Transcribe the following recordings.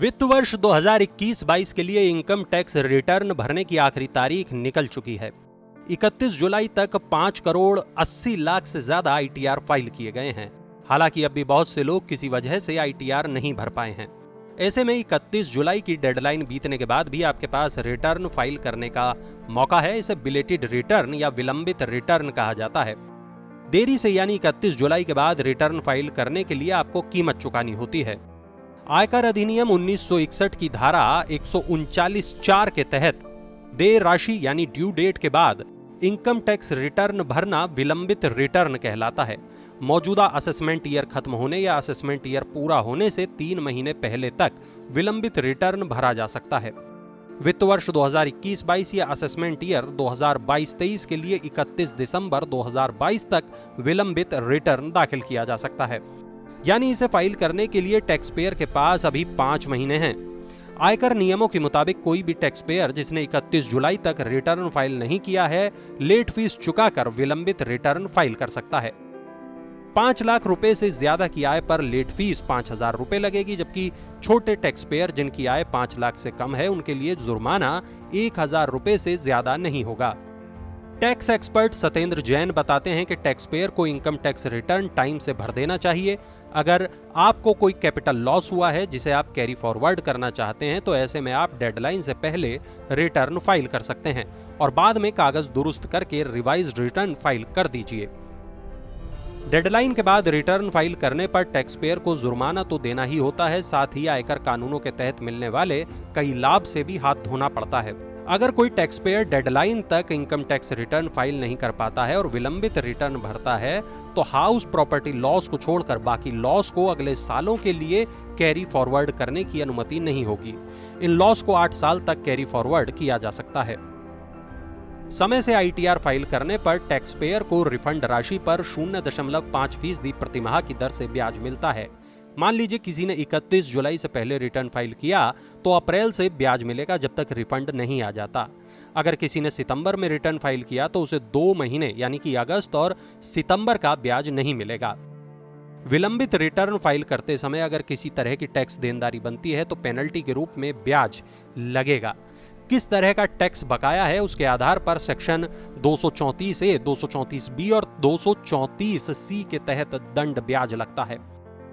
वित्त वर्ष 2021-22 के लिए इनकम टैक्स रिटर्न भरने की आखिरी तारीख निकल चुकी है। 31 जुलाई तक 5 करोड़ 80 लाख से ज्यादा आईटीआर फाइल किए गए हैं। हालांकि अब भी बहुत से लोग किसी वजह से आईटीआर नहीं भर पाए हैं। ऐसे में 31 जुलाई की डेडलाइन बीतने के बाद भी आपके पास रिटर्न फाइल करने का मौका है। इसे बिलेटेड रिटर्न या विलंबित रिटर्न कहा जाता है। देरी से यानी 31 जुलाई के बाद रिटर्न फाइल करने के लिए आपको कीमत चुकानी होती है। आयकर अधिनियम 1961 की धारा 139(4) के तहत देय राशि यानी ड्यू डेट के बाद इनकम टैक्स रिटर्न भरना विलंबित रिटर्न कहलाता है। मौजूदा असेसमेंट ईयर खत्म होने या असेसमेंट ईयर पूरा होने से 3 महीने पहले तक विलंबित रिटर्न भरा जा सकता है। वित्त वर्ष 2021-22 या असेसमेंट ईयर 2022-23 के लिए 31 दिसंबर 2022 तक विलंबित रिटर्न दाखिल किया जा सकता है। यानी इसे फाइल करने के लिए टैक्स पेयर के पास अभी 5 महीने हैं। आयकर नियमों के मुताबिक कोई भी टैक्स पेयर जिसने 31 जुलाई तक रिटर्न फाइल नहीं किया है, लेट फीस चुकाकर विलंबित रिटर्न फाइल कर सकता है। 5 लाख रुपए से ज्यादा की आय पर लेट फीस 5,000 रुपए लगेगी, जबकि छोटे टैक्स पेयर जिनकी आय 5 लाख से कम है उनके लिए जुर्माना 1,000 रुपए से ज्यादा नहीं होगा। टैक्स एक्सपर्ट सत्येंद्र जैन बताते हैं कि टैक्स पेयर को इनकम टैक्स रिटर्न टाइम से भर देना चाहिए। अगर आपको कोई कैपिटल लॉस हुआ है जिसे आप कैरी फॉरवर्ड करना चाहते हैं तो ऐसे में आप डेडलाइन से पहले रिटर्न फाइल कर सकते हैं और बाद में कागज दुरुस्त करके रिवाइज्ड रिटर्न फाइल कर दीजिए। डेडलाइन के बाद रिटर्न फाइल करने पर टैक्स पेयर को जुर्माना तो देना ही होता है, साथ ही आयकर कानूनों के तहत मिलने वाले कई लाभ से भी हाथ धोना पड़ता है। अगर कोई टैक्स पेयर डेडलाइन तक इनकम टैक्स रिटर्न फाइल नहीं कर पाता है और विलंबित रिटर्न भरता है तो हाउस प्रॉपर्टी लॉस को छोड़कर बाकी लॉस को अगले सालों के लिए कैरी फॉरवर्ड करने की अनुमति नहीं होगी। इन लॉस को 8 साल तक कैरी फॉरवर्ड किया जा सकता है। समय से आईटीआर फाइल करने पर टैक्स पेयर को रिफंड राशि पर 0.5% प्रतिमाह की दर से ब्याज मिलता है। मान लीजिए किसी ने 31 जुलाई से पहले रिटर्न फाइल किया तो अप्रैल से ब्याज मिलेगा जब तक रिफंड नहीं आ जाता। अगर किसी ने सितंबर में रिटर्न फाइल किया तो उसे 2 महीने यानी कि अगस्त और सितंबर का ब्याज नहीं मिलेगा। विलंबित रिटर्न फाइल करते समय अगर किसी तरह की टैक्स देनदारी बनती है तो पेनल्टी के रूप में ब्याज लगेगा। किस तरह का टैक्स बकाया है उसके आधार पर सेक्शन 234A, 234B और 234C के तहत दंड ब्याज लगता है।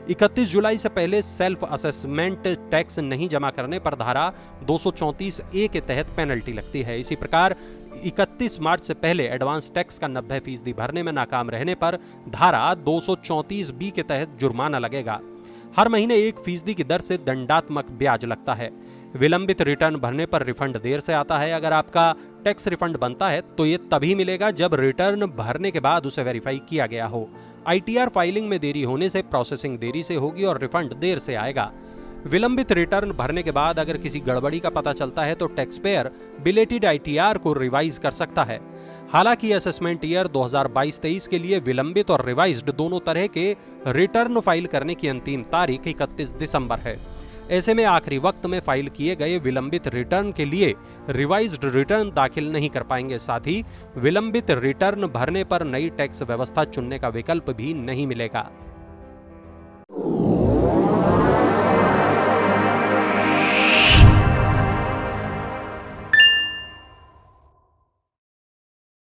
31 जुलाई से पहले सेल्फ असेसमेंट टैक्स नहीं जमा करने पर धारा 234A के तहत पेनल्टी लगती है। इसी प्रकार 31 मार्च से पहले एडवांस टैक्स का 90% भरने में नाकाम रहने पर धारा 234B के तहत जुर्माना लगेगा। हर महीने 1% की दर से दंडात्मक ब्याज लगता है। विलंबित रिटर्न भरने पर रिफंड देर से आता है। अगर आपका टैक्स रिफंड बनता है तो ये तभी मिलेगा जब रिटर्न भरने के बाद उसे वेरीफाई किया गया हो। आईटीआर फाइलिंग में देरी होने से प्रोसेसिंग देरी से होगी और रिफंड देर से आएगा। विलंबित रिटर्न भरने के बाद अगर किसी गड़बड़ी का पता चलता है तो टैक्स पेयर बिलेटेड आईटीआर को रिवाइज कर सकता है। हालांकि असेसमेंट ईयर 2022-23 के लिए विलंबित और रिवाइज्ड दोनों तरह के रिटर्न फाइल करने की अंतिम तारीख 31 दिसंबर है। ऐसे में आखिरी वक्त में फाइल किए गए विलंबित रिटर्न के लिए रिवाइज्ड रिटर्न दाखिल नहीं कर पाएंगे। साथ ही विलंबित रिटर्न भरने पर नई टैक्स व्यवस्था चुनने का विकल्प भी नहीं मिलेगा।